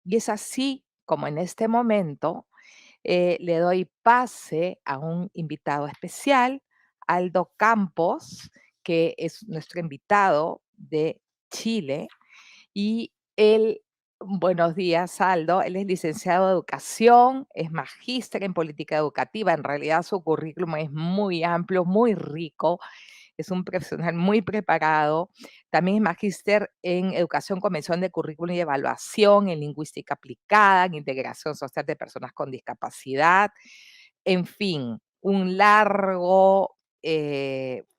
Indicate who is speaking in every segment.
Speaker 1: Y es así como en este momento le doy pase a un invitado especial, Aldo Campos, que es nuestro invitado de Chile. Y él, buenos días, Aldo. Él es licenciado de educación, es magíster en política educativa. En realidad su currículum es muy amplio, muy rico. Es un profesional muy preparado. También es magíster en educación, convención de currículum y evaluación, en lingüística aplicada, en integración social de personas con discapacidad. En fin, un largo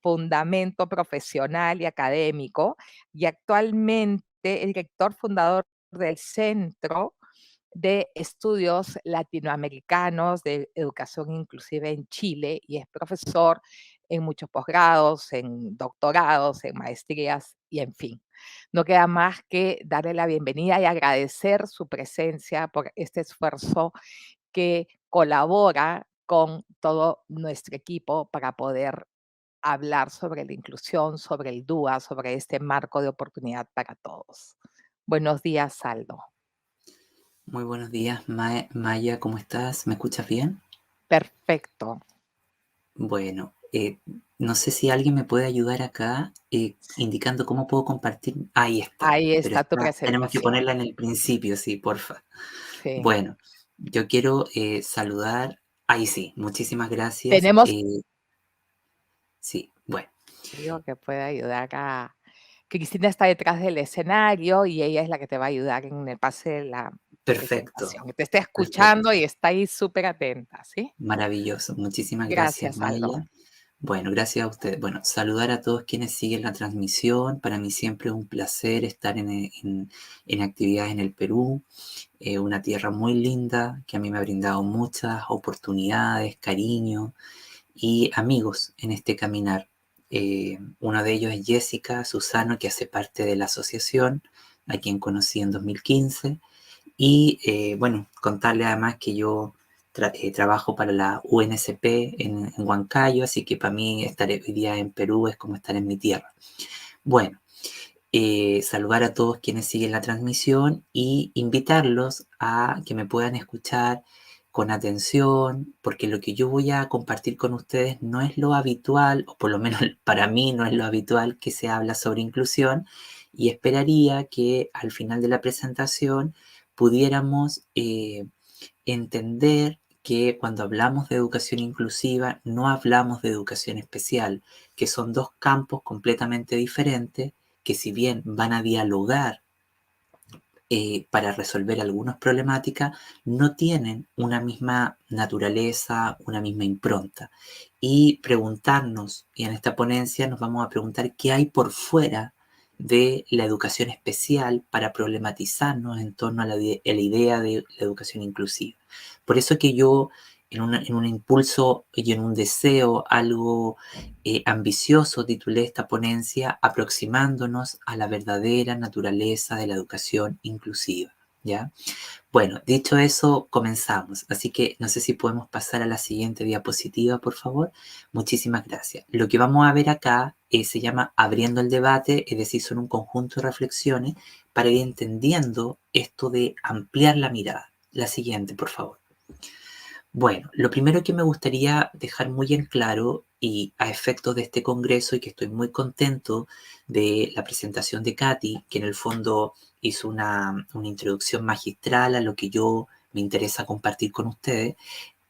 Speaker 1: fundamento profesional y académico, y actualmente el director fundador del Centro de Estudios Latinoamericanos de Educación Inclusiva en Chile, y es profesor en muchos posgrados, en doctorados, en maestrías y en fin. No queda más que darle la bienvenida y agradecer su presencia por este esfuerzo que colabora con todo nuestro equipo para poder hablar sobre la inclusión, sobre el DUA, sobre este marco de oportunidad para todos. Buenos días, Aldo.
Speaker 2: Muy buenos días, Maya, ¿cómo estás? ¿Me escuchas bien?
Speaker 1: Perfecto.
Speaker 2: Bueno, no sé si alguien me puede ayudar acá indicando cómo puedo compartir. Ahí está,
Speaker 1: Ahí
Speaker 2: pero
Speaker 1: está tu
Speaker 2: tenemos que
Speaker 1: presentación.
Speaker 2: ponerla en el principio, sí, porfa.
Speaker 1: Sí.
Speaker 2: Bueno, yo quiero saludar. Ahí sí, muchísimas gracias.
Speaker 1: Tenemos
Speaker 2: Sí, bueno,
Speaker 1: digo que puede ayudar a Cristina está detrás del escenario y ella es la que te va a ayudar en el pase de la
Speaker 2: perfecto,
Speaker 1: presentación. Te está
Speaker 2: perfecto,
Speaker 1: escuchando y está ahí súper atenta, ¿sí?
Speaker 2: maravilloso. Muchísimas gracias,
Speaker 1: Gracias, Aldo.
Speaker 2: Maya. Bueno, gracias a usted. Bueno, saludar a todos quienes siguen la transmisión. Para mí siempre es un placer estar en actividades en el Perú, una tierra muy linda que a mí me ha brindado muchas oportunidades, cariño y amigos en este caminar. Uno de ellos es Jessica Susano, que hace parte de la asociación, a quien conocí en 2015. Y bueno, contarle además que yo trabajo para la UNSP en Huancayo, así que para mí estar hoy día en Perú es como estar en mi tierra. Bueno, saludar a todos quienes siguen la transmisión y invitarlos a que me puedan escuchar con atención, porque lo que yo voy a compartir con ustedes no es lo habitual, o por lo menos para mí no es lo habitual que se habla sobre inclusión, y esperaría que al final de la presentación pudiéramos entender que cuando hablamos de educación inclusiva no hablamos de educación especial, que son dos campos completamente diferentes que si bien van a dialogar para resolver algunas problemáticas, no tienen una misma naturaleza, una misma impronta. Y preguntarnos, y en esta ponencia nos vamos a preguntar qué hay por fuera de la educación especial para problematizarnos en torno a la idea de la educación inclusiva. Por eso que yo, en un impulso y en un deseo algo ambicioso, titulé esta ponencia Aproximándonos a la verdadera naturaleza de la educación inclusiva, ¿ya? Bueno, dicho eso, comenzamos. Así que no sé si podemos pasar a la siguiente diapositiva, por favor. Muchísimas gracias. Lo que vamos a ver acá se llama Abriendo el debate, es decir, son un conjunto de reflexiones para ir entendiendo esto de ampliar la mirada. La siguiente, por favor. Bueno, lo primero que me gustaría dejar muy en claro y a efectos de este congreso y que estoy muy contento de la presentación de Katy, que en el fondo hizo una introducción magistral a lo que yo me interesa compartir con ustedes,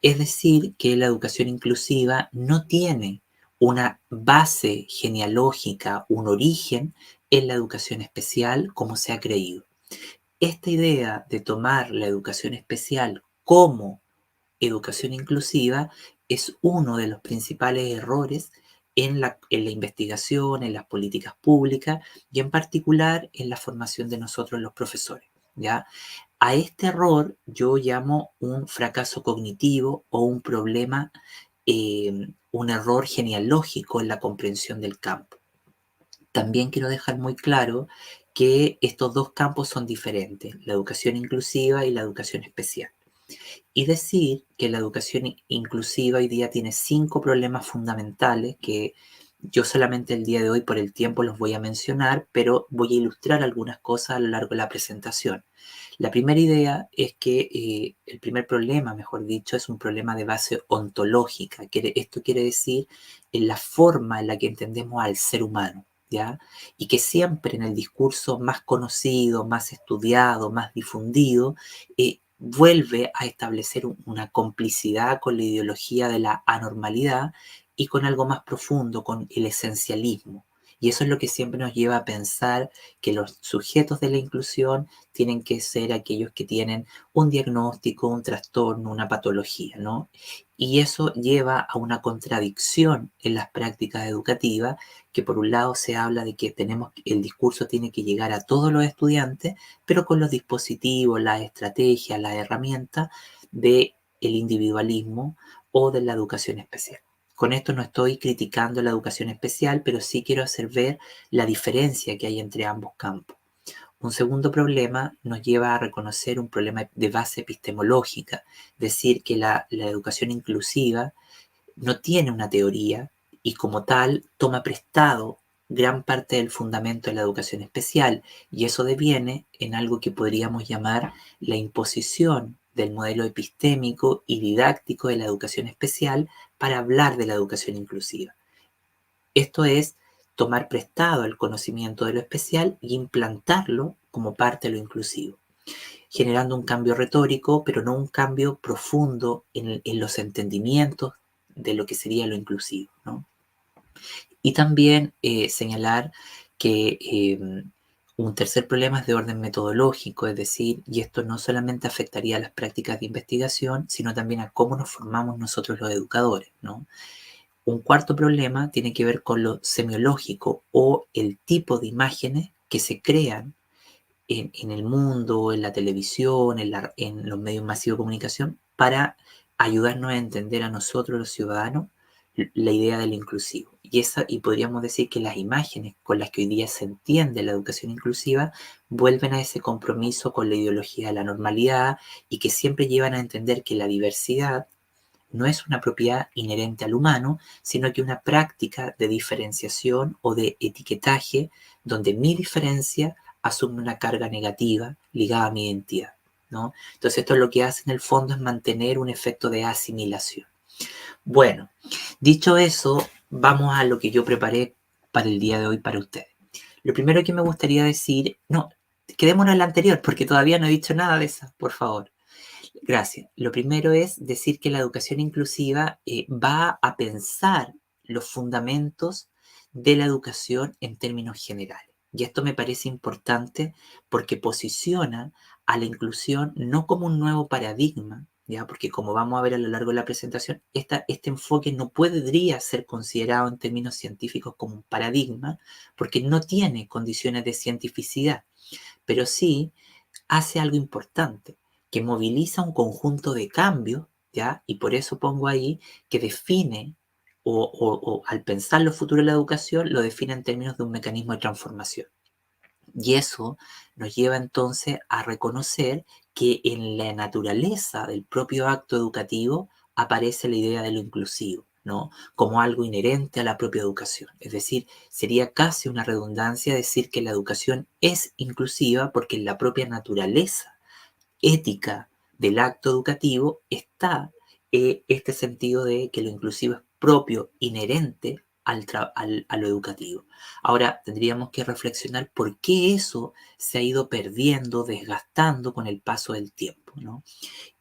Speaker 2: es decir, que la educación inclusiva no tiene una base genealógica, un origen en la educación especial como se ha creído. Esta idea de tomar la educación especial como educación inclusiva es uno de los principales errores en la investigación, en las políticas públicas y en particular en la formación de nosotros los profesores, ¿ya? A este error yo llamo un fracaso cognitivo o un problema, un error genealógico en la comprensión del campo. También quiero dejar muy claro que estos dos campos son diferentes, la educación inclusiva y la educación especial. Y decir que la educación inclusiva hoy día tiene 5 problemas fundamentales que Yo solamente el día de hoy por el tiempo los voy a mencionar, pero voy a ilustrar algunas cosas a lo largo de la presentación. La primera idea es que el primer problema, mejor dicho, es un problema de base ontológica. Esto quiere decir en la forma en la que entendemos al ser humano, ¿ya? Y que siempre en el discurso más conocido, más estudiado, más difundido, vuelve a establecer una complicidad con la ideología de la anormalidad y con algo más profundo, con el esencialismo. Y eso es lo que siempre nos lleva a pensar que los sujetos de la inclusión tienen que ser aquellos que tienen un diagnóstico, un trastorno, una patología, ¿no? Y eso lleva a una contradicción en las prácticas educativas, que por un lado se habla de que el discurso tiene que llegar a todos los estudiantes, pero con los dispositivos, las estrategias, las herramientas del individualismo o de la educación especial. Con esto no estoy criticando la educación especial, pero sí quiero hacer ver la diferencia que hay entre ambos campos. Un segundo problema nos lleva a reconocer un problema de base epistemológica, decir que la educación inclusiva no tiene una teoría y como tal toma prestado gran parte del fundamento de la educación especial, y eso deviene en algo que podríamos llamar la imposición del modelo epistémico y didáctico de la educación especial para hablar de la educación inclusiva. Esto es tomar prestado el conocimiento de lo especial y implantarlo como parte de lo inclusivo, generando un cambio retórico, pero no un cambio profundo en los entendimientos de lo que sería lo inclusivo, ¿no? Y también señalar que un tercer problema es de orden metodológico, es decir, y esto no solamente afectaría a las prácticas de investigación, sino también a cómo nos formamos nosotros los educadores, ¿no? Un cuarto problema tiene que ver con lo semiológico o el tipo de imágenes que se crean en el mundo, en la televisión, en los medios masivos de comunicación, para ayudarnos a entender a nosotros los ciudadanos la idea del inclusivo. Y podríamos decir que las imágenes con las que hoy día se entiende la educación inclusiva vuelven a ese compromiso con la ideología de la normalidad y que siempre llevan a entender que la diversidad no es una propiedad inherente al humano, sino que una práctica de diferenciación o de etiquetaje donde mi diferencia asume una carga negativa ligada a mi identidad, ¿no? Entonces esto lo que hace en el fondo es mantener un efecto de asimilación. Bueno, dicho eso, vamos a lo que yo preparé para el día de hoy para ustedes. Lo primero que me gustaría decir, no, quedémonos en la anterior porque todavía no he dicho nada de esa, por favor. Gracias. Lo primero es decir que la educación inclusiva va a pensar los fundamentos de la educación en términos generales. Y esto me parece importante porque posiciona a la inclusión no como un nuevo paradigma, ¿ya? Porque como vamos a ver a lo largo de la presentación, este enfoque no podría ser considerado en términos científicos como un paradigma porque no tiene condiciones de cientificidad, pero sí hace algo importante, que moviliza un conjunto de cambios, ¿ya? Y por eso pongo ahí que define, o al pensar lo futuro de la educación, lo define en términos de un mecanismo de transformación. Y eso nos lleva entonces a reconocer que en la naturaleza del propio acto educativo aparece la idea de lo inclusivo, ¿no? Como algo inherente a la propia educación. Es decir, sería casi una redundancia decir que la educación es inclusiva porque en la propia naturaleza ética del acto educativo está este sentido de que lo inclusivo es propio, inherente a lo educativo. Ahora tendríamos que reflexionar por qué eso se ha ido perdiendo, desgastando con el paso del tiempo, ¿no?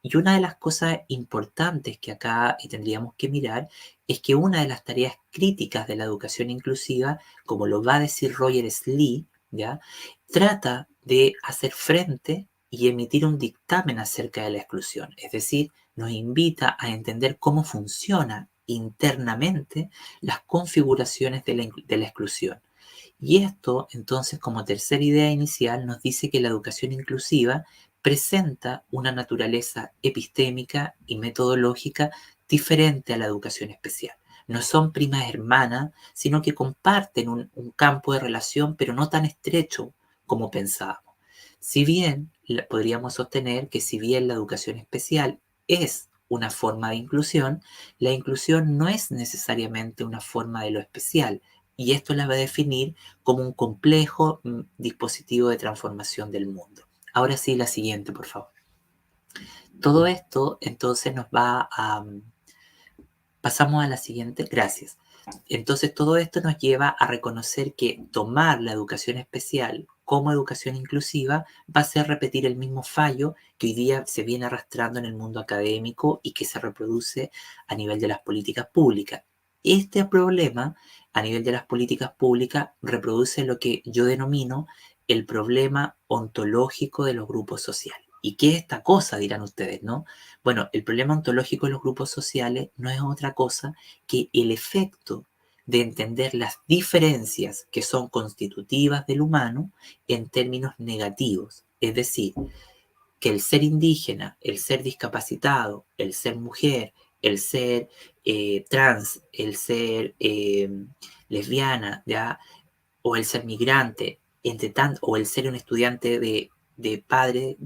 Speaker 2: Y una de las cosas importantes que acá tendríamos que mirar es que una de las tareas críticas de la educación inclusiva, como lo va a decir Roger Slee, ¿ya? Trata de hacer frente y emitir un dictamen acerca de la exclusión. Es decir, nos invita a entender cómo funciona internamente las configuraciones de la exclusión. Y esto, entonces, como tercera idea inicial, nos dice que la educación inclusiva presenta una naturaleza epistémica y metodológica diferente a la educación especial. No son primas hermanas, sino que comparten un campo de relación, pero no tan estrecho como pensábamos. Si bien podríamos sostener que si bien la educación especial es una forma de inclusión, la inclusión no es necesariamente una forma de lo especial, y esto la va a definir como un complejo dispositivo de transformación del mundo. Ahora sí, la siguiente, por favor. Todo esto entonces nos va a... Pasamos a la siguiente, gracias. Entonces todo esto nos lleva a reconocer que tomar la educación especial como educación inclusiva va a ser repetir el mismo fallo que hoy día se viene arrastrando en el mundo académico y que se reproduce a nivel de las políticas públicas. Este problema a nivel de las políticas públicas reproduce lo que yo denomino el problema ontológico de los grupos sociales. ¿Y qué es esta cosa? Dirán ustedes, ¿no? Bueno, el problema ontológico de los grupos sociales no es otra cosa que el efecto de entender las diferencias que son constitutivas del humano en términos negativos. Es decir, que el ser indígena, el ser discapacitado, el ser mujer, el ser trans, el ser lesbiana, ¿ya? O el ser migrante, o el ser un estudiante de padre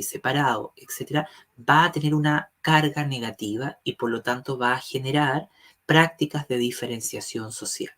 Speaker 2: separado, etcétera, va a tener una carga negativa y por lo tanto va a generar prácticas de diferenciación social.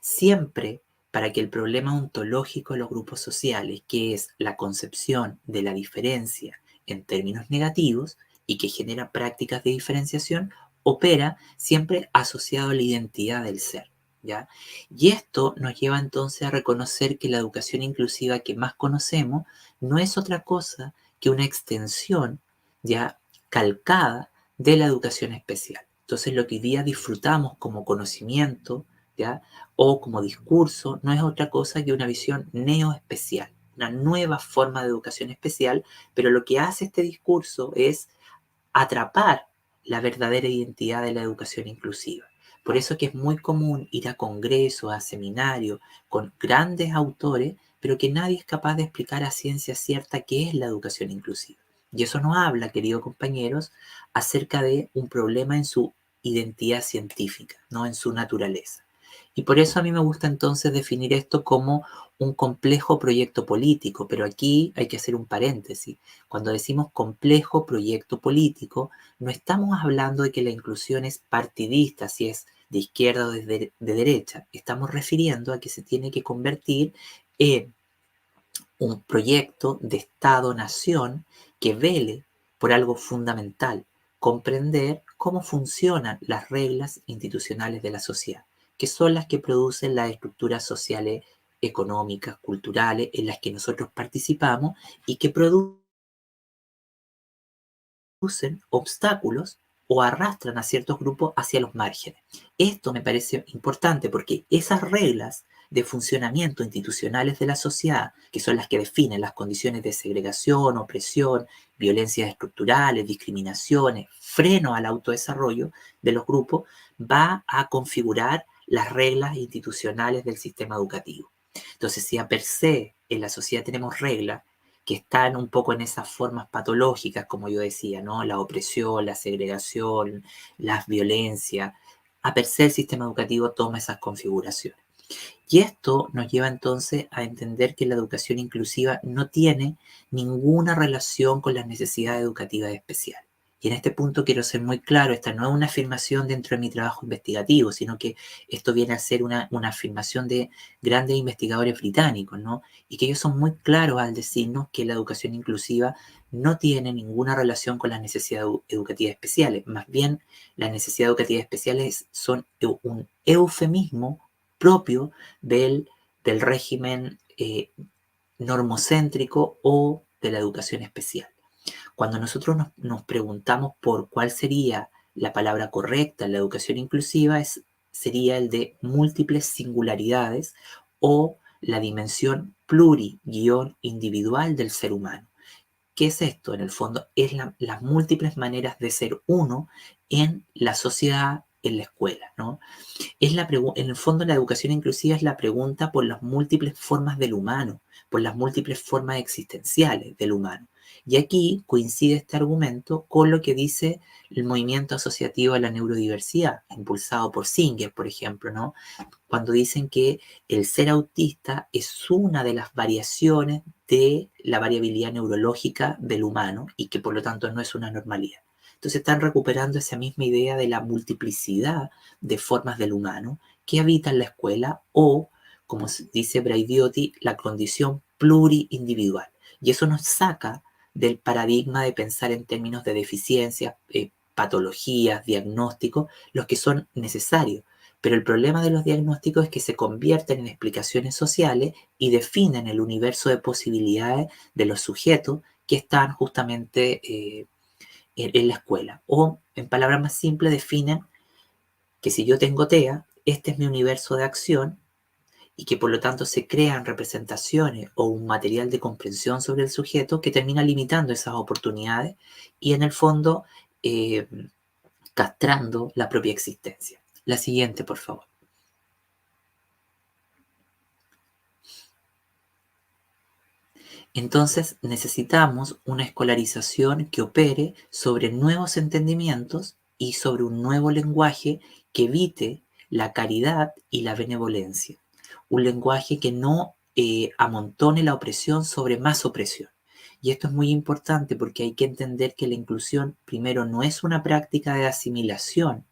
Speaker 2: Siempre para que el problema ontológico de los grupos sociales, que es la concepción de la diferencia en términos negativos y que genera prácticas de diferenciación, opera siempre asociado a la identidad del ser. ¿Ya? Y esto nos lleva entonces a reconocer que la educación inclusiva que más conocemos no es otra cosa que una extensión ya calcada de la educación especial. Entonces lo que hoy día disfrutamos como conocimiento, ¿ya? O como discurso, no es otra cosa que una visión neoespecial, una nueva forma de educación especial, pero lo que hace este discurso es atrapar la verdadera identidad de la educación inclusiva. Por eso que es muy común ir a congresos, a seminarios con grandes autores, pero que nadie es capaz de explicar a ciencia cierta qué es la educación inclusiva. Y eso nos habla, queridos compañeros, acerca de un problema en su identidad científica, no en su naturaleza. Y por eso a mí me gusta entonces definir esto como un complejo proyecto político, pero aquí hay que hacer un paréntesis. Cuando decimos complejo proyecto político, no estamos hablando de que la inclusión es partidista, si es de izquierda o de derecha. Estamos refiriendo a que se tiene que convertir en un proyecto de Estado-nación que vele por algo fundamental, comprender cómo funcionan las reglas institucionales de la sociedad, que son las que producen las estructuras sociales, económicas, culturales, en las que nosotros participamos y que producen obstáculos o arrastran a ciertos grupos hacia los márgenes. Esto me parece importante porque esas reglas de funcionamiento institucionales de la sociedad, que son las que definen las condiciones de segregación, opresión, violencias estructurales, discriminaciones, freno al autodesarrollo de los grupos, va a configurar las reglas institucionales del sistema educativo. Entonces, si a per se en la sociedad tenemos reglas que están un poco en esas formas patológicas, como yo decía, ¿no? La opresión, la segregación, las violencias. A per se el sistema educativo toma esas configuraciones. Y esto nos lleva entonces a entender que la educación inclusiva no tiene ninguna relación con las necesidades educativas especiales. Y en este punto quiero ser muy claro, esta no es una afirmación dentro de mi trabajo investigativo, sino que esto viene a ser una afirmación de grandes investigadores británicos, ¿no? Y que ellos son muy claros al decirnos que la educación inclusiva no tiene ninguna relación con las necesidades educativas especiales. Más bien, las necesidades educativas especiales son un eufemismo propio del régimen normocéntrico o de la educación especial. Cuando nosotros nos preguntamos por cuál sería la palabra correcta en la educación inclusiva, sería el de múltiples singularidades o la dimensión pluri-individual del ser humano. ¿Qué es esto? En el fondo, es las múltiples maneras de ser uno en la sociedad, en la escuela, ¿no? En el fondo, la educación inclusiva es la pregunta por las múltiples formas del humano, por las múltiples formas existenciales del humano. Y aquí coincide este argumento con lo que dice el movimiento asociativo a la neurodiversidad, impulsado por Singer, por ejemplo, ¿no? Cuando dicen que el ser autista es una de las variaciones de la variabilidad neurológica del humano y que por lo tanto no es una normalidad. Entonces están recuperando esa misma idea de la multiplicidad de formas del humano que habitan la escuela o, como dice Braidiotti, la condición pluriindividual. Y eso nos saca del paradigma de pensar en términos de deficiencias, patologías, diagnósticos, los que son necesarios. Pero el problema de los diagnósticos es que se convierten en explicaciones sociales y definen el universo de posibilidades de los sujetos que están justamente en la escuela. O, en palabras más simples, definen que si yo tengo TEA, este es mi universo de acción y que por lo tanto se crean representaciones o un material de comprensión sobre el sujeto que termina limitando esas oportunidades y en el fondo eh, castrando la propia existencia. La siguiente, por favor. Entonces necesitamos una escolarización que opere sobre nuevos entendimientos y sobre un nuevo lenguaje que evite la caridad y la benevolencia. Un lenguaje que no amontone la opresión sobre más opresión. Y esto es muy importante porque hay que entender que la inclusión, primero, no es una práctica de asimilación,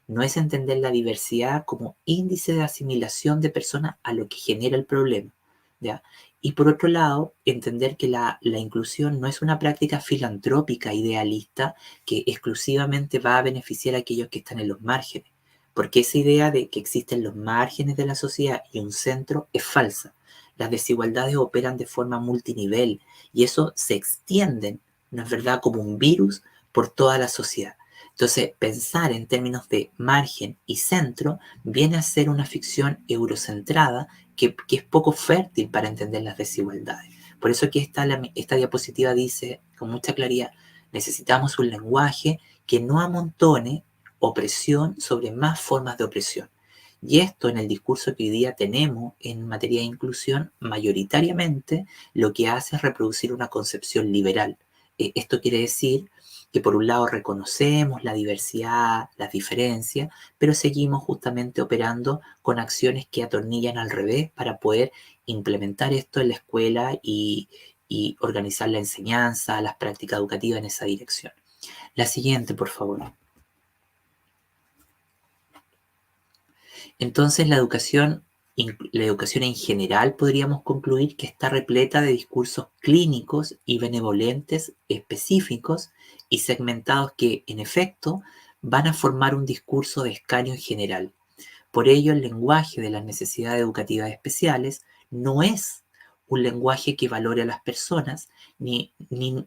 Speaker 2: no es entender la diversidad como índice de asimilación de personas a lo que genera el problema, ¿ya? Y por otro lado, entender que la inclusión no es una práctica filantrópica, idealista, que exclusivamente va a beneficiar a aquellos que están en los márgenes, porque esa idea de que existen los márgenes de la sociedad y un centro es falsa. Las desigualdades operan de forma multinivel y eso se extienden, ¿no es verdad?, como un virus por toda la sociedad. Entonces, pensar en términos de margen y centro viene a ser una ficción eurocentrada que es poco fértil para entender las desigualdades. Por eso aquí esta diapositiva dice con mucha claridad, necesitamos un lenguaje que no amontone opresión sobre más formas de opresión. Y esto en el discurso que hoy día tenemos en materia de inclusión, mayoritariamente lo que hace es reproducir una concepción liberal. Esto quiere decir que por un lado reconocemos la diversidad, las diferencias, pero seguimos justamente operando con acciones que atornillan al revés para poder implementar esto en la escuela y organizar la enseñanza, las prácticas educativas en esa dirección. La siguiente, por favor. Entonces, la educación en general podríamos concluir que está repleta de discursos clínicos y benevolentes específicos y segmentados que, en efecto, van a formar un discurso de escaño en general. Por ello, el lenguaje de las necesidades educativas especiales no es un lenguaje que valore a las personas ni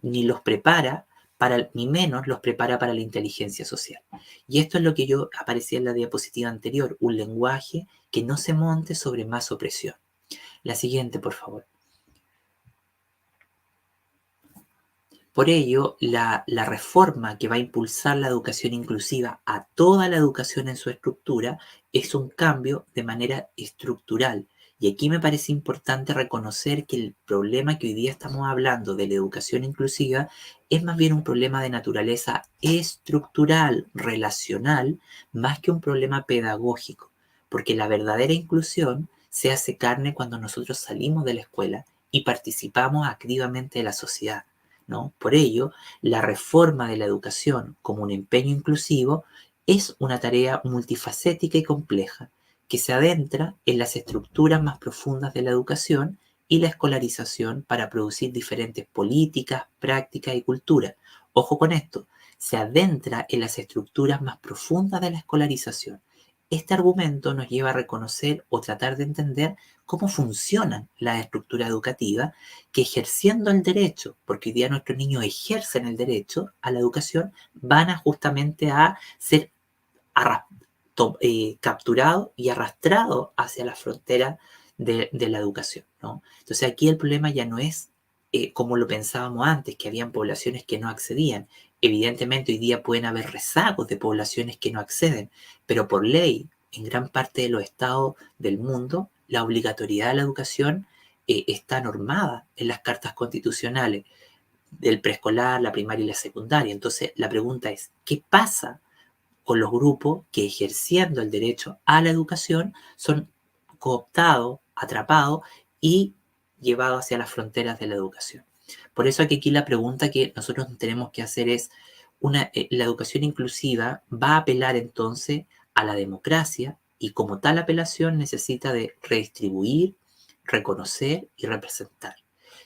Speaker 2: los prepara ni menos los prepara para la inteligencia social. Y esto es lo que yo aparecía en la diapositiva anterior, un lenguaje que no se monte sobre más opresión. La siguiente, por favor. Por ello, la reforma que va a impulsar la educación inclusiva a toda la educación en su estructura es un cambio de manera estructural. Y aquí me parece importante reconocer que el problema que hoy día estamos hablando de la educación inclusiva es más bien un problema de naturaleza estructural, relacional, más que un problema pedagógico. Porque la verdadera inclusión se hace carne cuando nosotros salimos de la escuela y participamos activamente de la sociedad, ¿no? Por ello, la reforma de la educación como un empeño inclusivo es una tarea multifacética y compleja que se adentra en las estructuras más profundas de la educación y la escolarización para producir diferentes políticas, prácticas y culturas. Ojo con esto, se adentra en las estructuras más profundas de la escolarización. Este argumento nos lleva a reconocer o tratar de entender cómo funcionan las estructuras educativas que ejerciendo el derecho, porque hoy día nuestros niños ejercen el derecho a la educación, van a justamente a ser capturados y arrastrados hacia la frontera de la educación, ¿no? Entonces aquí el problema ya no es como lo pensábamos antes, que habían poblaciones que no accedían. Evidentemente hoy día pueden haber rezagos de poblaciones que no acceden, pero por ley, en gran parte de los estados del mundo, la obligatoriedad de la educación está normada en las cartas constitucionales del preescolar, la primaria y la secundaria. Entonces la pregunta es, ¿qué pasa con los grupos que ejerciendo el derecho a la educación son cooptados, atrapados y llevados hacia las fronteras de la educación? Por eso aquí la pregunta que nosotros tenemos que hacer es, La educación inclusiva va a apelar entonces a la democracia y como tal apelación necesita de redistribuir, reconocer y representar.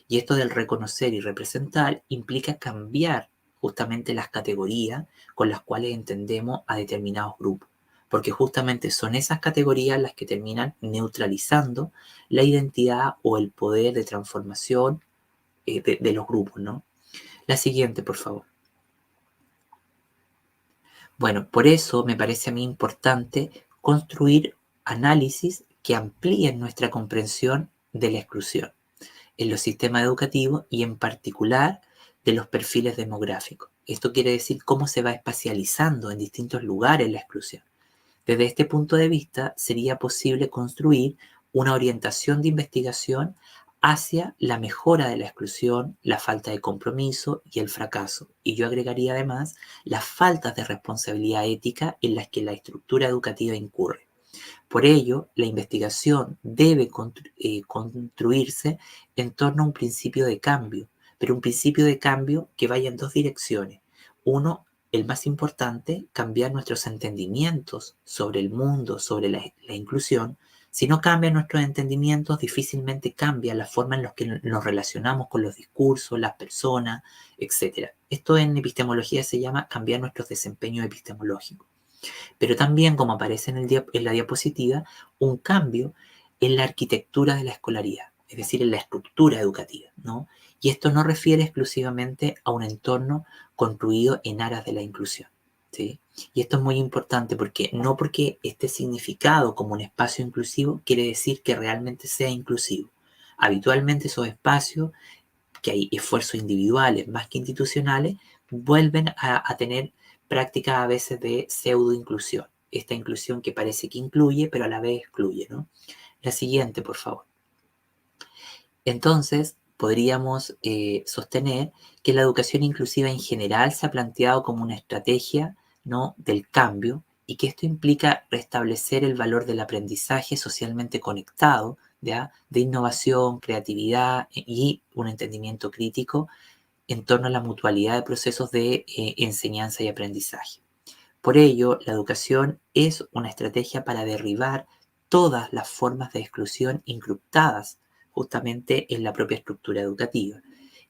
Speaker 2: Y esto del reconocer y representar implica cambiar justamente las categorías con las cuales entendemos a determinados grupos, porque justamente son esas categorías las que terminan neutralizando la identidad o el poder de transformación de los grupos, ¿no? La siguiente, por favor. Bueno, por eso me parece a mí importante construir análisis que amplíen nuestra comprensión de la exclusión en los sistemas educativos y en particular de los perfiles demográficos. Esto quiere decir cómo se va espacializando en distintos lugares la exclusión. Desde este punto de vista, sería posible construir una orientación de investigación hacia la mejora de la exclusión, la falta de compromiso y el fracaso. Y yo agregaría además las faltas de responsabilidad ética en las que la estructura educativa incurre. Por ello, la investigación debe construirse en torno a un principio de cambio, pero un principio de cambio que vaya en dos direcciones. Uno, el más importante, cambiar nuestros entendimientos sobre el mundo, sobre la inclusión. Si no cambian nuestros entendimientos, difícilmente cambia la forma en la que nos relacionamos con los discursos, las personas, etc. Esto en epistemología se llama cambiar nuestros desempeños epistemológicos. Pero también, como aparece en la diapositiva, un cambio en la arquitectura de la escolaridad, es decir, en la estructura educativa, ¿no? Y esto no refiere exclusivamente a un entorno construido en aras de la inclusión, ¿sí? Y esto es muy importante porque no porque esté significado como un espacio inclusivo quiere decir que realmente sea inclusivo. Habitualmente esos espacios, que hay esfuerzos individuales más que institucionales, vuelven a tener prácticas a veces de pseudo-inclusión. Esta inclusión que parece que incluye, pero a la vez excluye, ¿no? La siguiente, por favor. Entonces, podríamos sostener que la educación inclusiva en general se ha planteado como una estrategia, ¿no?, del cambio y que esto implica restablecer el valor del aprendizaje socialmente conectado, ¿ya?, de innovación, creatividad y un entendimiento crítico en torno a la mutualidad de procesos de enseñanza y aprendizaje. Por ello, la educación es una estrategia para derribar todas las formas de exclusión incrustadas justamente en la propia estructura educativa.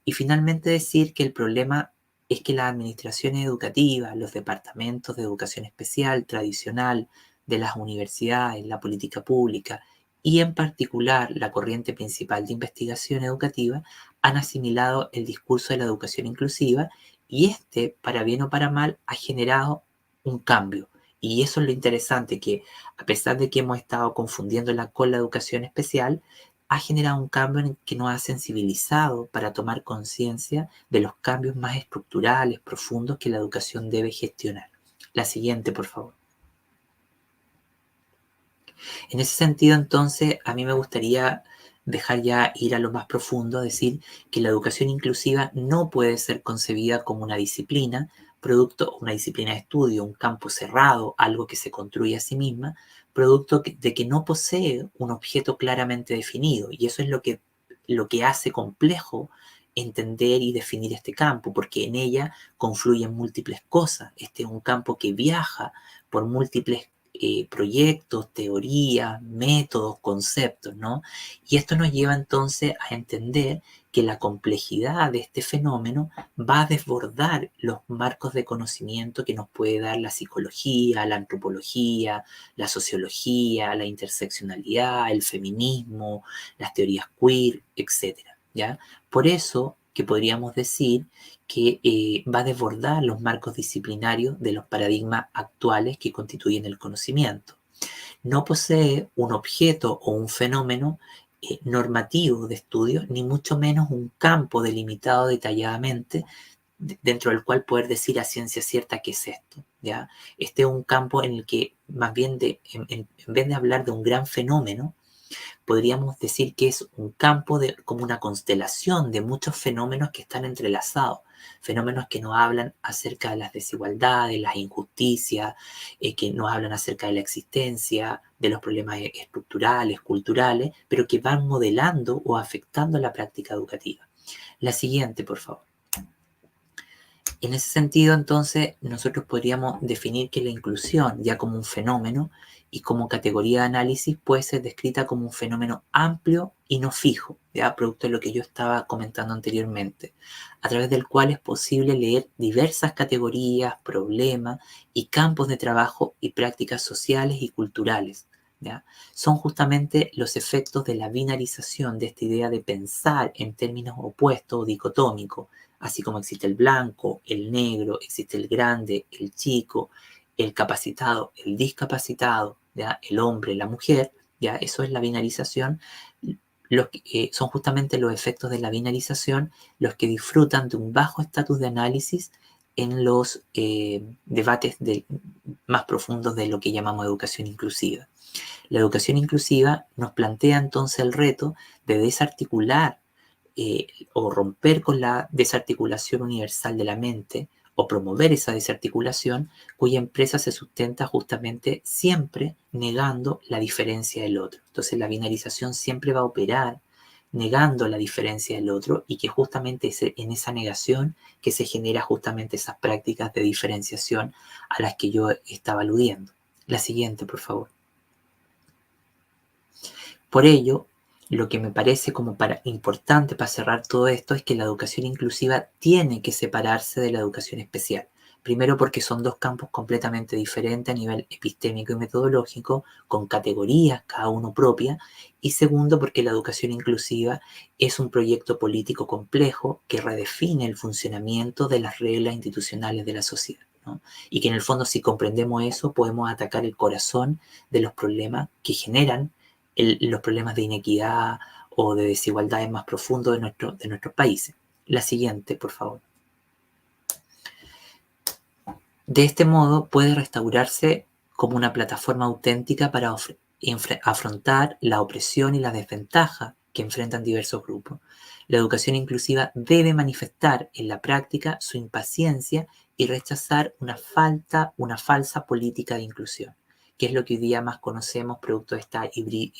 Speaker 2: Y finalmente decir que el problema es que las administraciones educativas, los departamentos de educación especial tradicional de las universidades, la política pública y en particular la corriente principal de investigación educativa han asimilado el discurso de la educación inclusiva y este, para bien o para mal, ha generado un cambio. Y eso es lo interesante, que a pesar de que hemos estado confundiéndola con la educación especial, ha generado un cambio en que nos ha sensibilizado para tomar conciencia de los cambios más estructurales, profundos que la educación debe gestionar. La siguiente, por favor. En ese sentido, entonces, a mí me gustaría dejar ya ir a lo más profundo, decir que la educación inclusiva no puede ser concebida como una disciplina, una disciplina de estudio, un campo cerrado, algo que se construye a sí misma, producto de que no posee un objeto claramente definido. Y eso es lo que hace complejo entender y definir este campo, porque en ella confluyen múltiples cosas. Este es un campo que viaja por múltiples proyectos, teorías, métodos, conceptos, ¿no? Y esto nos lleva entonces a entender que la complejidad de este fenómeno va a desbordar los marcos de conocimiento que nos puede dar la psicología, la antropología, la sociología, la interseccionalidad, el feminismo, las teorías queer, etcétera, ¿ya? Por eso que podríamos decir que va a desbordar los marcos disciplinarios de los paradigmas actuales que constituyen el conocimiento. No posee un objeto o un fenómeno normativo de estudio, ni mucho menos un campo delimitado detalladamente dentro del cual poder decir a ciencia cierta qué es esto, ¿ya? Este es un campo en el que más bien en vez de hablar de un gran fenómeno, podríamos decir que es un campo como una constelación de muchos fenómenos que están entrelazados, fenómenos que nos hablan acerca de las desigualdades, las injusticias, que nos hablan acerca de la existencia, de los problemas estructurales, culturales, pero que van modelando o afectando la práctica educativa. La siguiente, por favor. En ese sentido, entonces, nosotros podríamos definir que la inclusión ya como un fenómeno y como categoría de análisis puede ser descrita como un fenómeno amplio y no fijo, ya producto de lo que yo estaba comentando anteriormente, a través del cual es posible leer diversas categorías, problemas y campos de trabajo y prácticas sociales y culturales. ¿Ya? Son justamente los efectos de la binarización de esta idea de pensar en términos opuestos o dicotómicos, así como existe el blanco, el negro, existe el grande, el chico, el capacitado, el discapacitado, ¿ya? El hombre, la mujer, ¿ya? Eso es la binarización. Son justamente los efectos de la binarización los que disfrutan de un bajo estatus de análisis en los debates más profundos de lo que llamamos educación inclusiva. La educación inclusiva nos plantea entonces el reto de desarticular o romper con la desarticulación universal de la mente o promover esa desarticulación cuya empresa se sustenta justamente siempre negando la diferencia del otro. Entonces la binarización siempre va a operar negando la diferencia del otro y que justamente es en esa negación que se genera justamente esas prácticas de diferenciación a las que yo estaba aludiendo. La siguiente, por favor. Por ello, lo que me parece como importante para cerrar todo esto es que la educación inclusiva tiene que separarse de la educación especial. Primero porque son dos campos completamente diferentes a nivel epistémico y metodológico, con categorías cada uno propia. Y segundo porque la educación inclusiva es un proyecto político complejo que redefine el funcionamiento de las reglas institucionales de la sociedad, ¿no? Y que en el fondo, si comprendemos eso, podemos atacar el corazón de los problemas que generan los problemas de inequidad o de desigualdades más profundos de nuestros países. La siguiente, por favor. De este modo puede restaurarse como una plataforma auténtica para afrontar la opresión y la desventaja que enfrentan diversos grupos. La educación inclusiva debe manifestar en la práctica su impaciencia y rechazar una falsa política de inclusión, que es lo que hoy día más conocemos producto de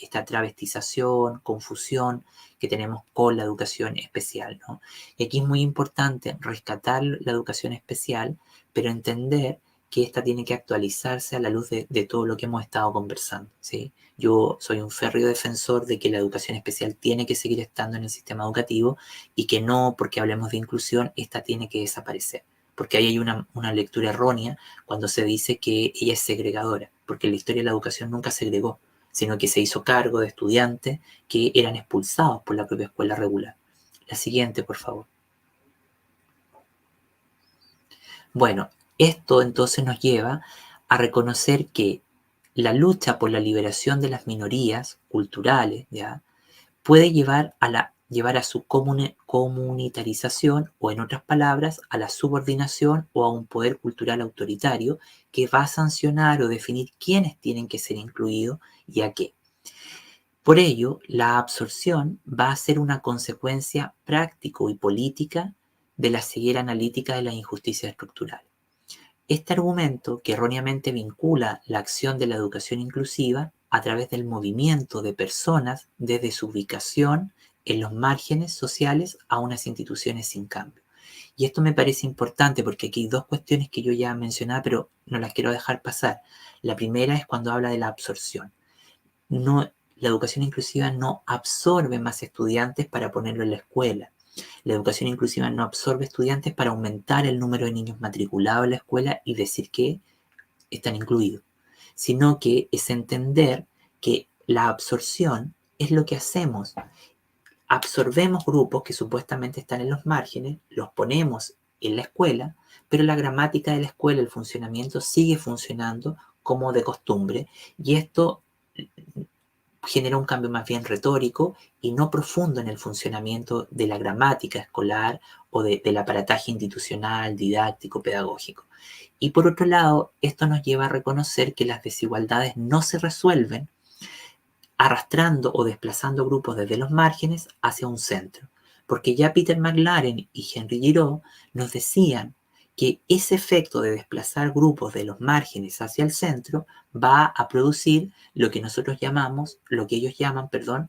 Speaker 2: esta travestización, confusión que tenemos con la educación especial, ¿no? Y aquí es muy importante rescatar la educación especial, pero entender que esta tiene que actualizarse a la luz de todo lo que hemos estado conversando, ¿sí? Yo soy un férreo defensor de que la educación especial tiene que seguir estando en el sistema educativo y que no, porque hablemos de inclusión, esta tiene que desaparecer. Porque ahí hay una lectura errónea cuando se dice que ella es segregadora, porque la historia de la educación nunca segregó, sino que se hizo cargo de estudiantes que eran expulsados por la propia escuela regular. La siguiente, por favor. Bueno, esto entonces nos lleva a reconocer que la lucha por la liberación de las minorías culturales, ¿ya? Puede llevar a su comunitarización o, en otras palabras, a la subordinación o a un poder cultural autoritario que va a sancionar o definir quiénes tienen que ser incluidos y a qué. Por ello, la absorción va a ser una consecuencia práctico y política de la ceguera analítica de la injusticia estructural. Este argumento, que erróneamente vincula la acción de la educación inclusiva a través del movimiento de personas desde su ubicación en los márgenes sociales a unas instituciones sin cambio. Y esto me parece importante porque aquí hay dos cuestiones que yo ya mencionaba, pero no las quiero dejar pasar. La primera es cuando habla de la absorción. No, la educación inclusiva no absorbe más estudiantes para ponerlo en la escuela. La educación inclusiva no absorbe estudiantes para aumentar el número de niños matriculados en la escuela y decir que están incluidos, sino que es entender que la absorción es lo que hacemos. Absorbemos grupos que supuestamente están en los márgenes, los ponemos en la escuela, pero la gramática de la escuela, el funcionamiento sigue funcionando como de costumbre, y esto genera un cambio más bien retórico y no profundo en el funcionamiento de la gramática escolar o del aparataje institucional, didáctico, pedagógico. Y por otro lado, esto nos lleva a reconocer que las desigualdades no se resuelven arrastrando o desplazando grupos desde los márgenes hacia un centro. Porque ya Peter McLaren y Henry Giraud nos decían que ese efecto de desplazar grupos de los márgenes hacia el centro va a producir lo que nosotros llamamos, lo que ellos llaman, perdón,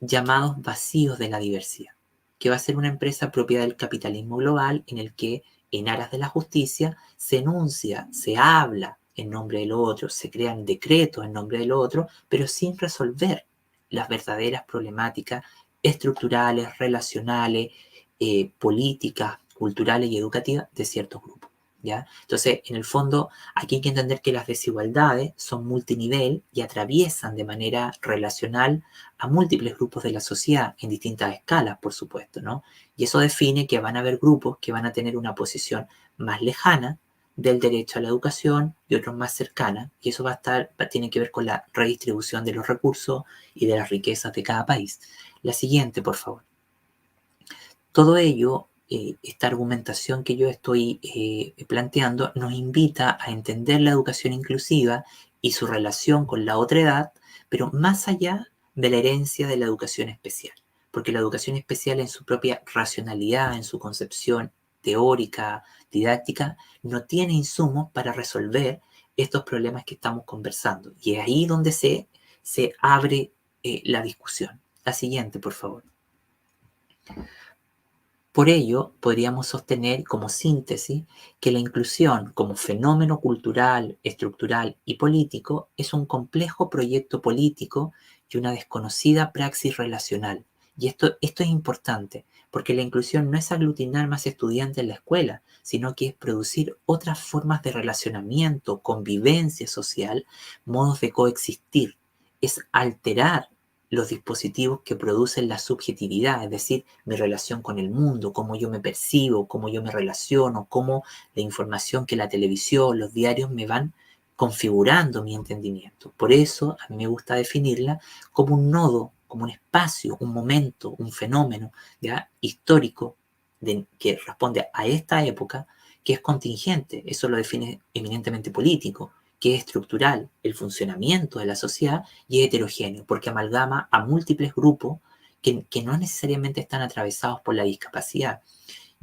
Speaker 2: llamados vacíos de la diversidad, que va a ser una empresa propia del capitalismo global en el que en aras de la justicia, se enuncia, se habla en nombre del otro, se crean decretos en nombre del otro, pero sin resolver las verdaderas problemáticas estructurales, relacionales, políticas, culturales y educativas de ciertos grupos. ¿Ya? Entonces, en el fondo, aquí hay que entender que las desigualdades son multinivel y atraviesan de manera relacional a múltiples grupos de la sociedad en distintas escalas, por supuesto, ¿no? Y eso define que van a haber grupos que van a tener una posición más lejana del derecho a la educación y otros más cercanas, y eso tiene que ver con la redistribución de los recursos y de las riquezas de cada país. La siguiente, por favor. Todo ello, esta argumentación que yo estoy planteando, nos invita a entender la educación inclusiva y su relación con la otredad, pero más allá de la herencia de la educación especial, porque la educación especial en su propia racionalidad, en su concepción teórica, didáctica, no tiene insumos para resolver estos problemas que estamos conversando. Y es ahí donde se abre la discusión. La siguiente, por favor. Por ello, podríamos sostener como síntesis que la inclusión como fenómeno cultural, estructural y político es un complejo proyecto político y una desconocida praxis relacional. Y esto es importante, porque la inclusión no es aglutinar más estudiantes en la escuela, sino que es producir otras formas de relacionamiento, convivencia social, modos de coexistir. Es alterar los dispositivos que producen la subjetividad, es decir, mi relación con el mundo, cómo yo me percibo, cómo yo me relaciono, cómo la información que la televisión, los diarios me van configurando mi entendimiento. Por eso a mí me gusta definirla como un nodo, como un espacio, un momento, un fenómeno ¿ya? Histórico que responde a esta época, que es contingente, eso lo define eminentemente político, que es estructural, el funcionamiento de la sociedad, y es heterogéneo, porque amalgama a múltiples grupos que no necesariamente están atravesados por la discapacidad.